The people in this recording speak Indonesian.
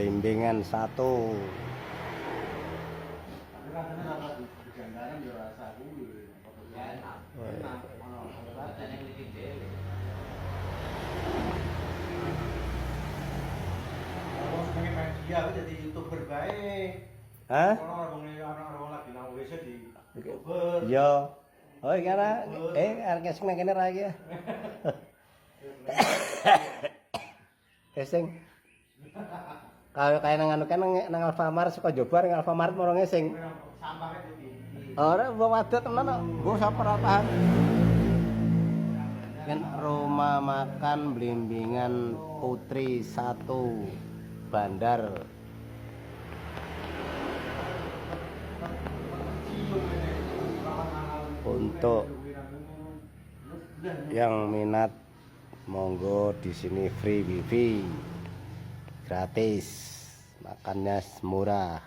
Blimbingan 1. Iya, jadi YouTuber baik. Hah? Orang lagi nang WC di YouTuber. Yo. Oh, karena arek sing nang kene ra iki. Sing kaya nang anu kan nang Alfamart suka Jobar nang Alfamart moro ngesing. Sampah itu. Ora mbok wadah tenan kok. Mbok sapa ora tahan. Kan rumah makan Blimbingan Putri 1 Bandar. Untuk yang minat monggo di sini free wifi gratis, makannya murah.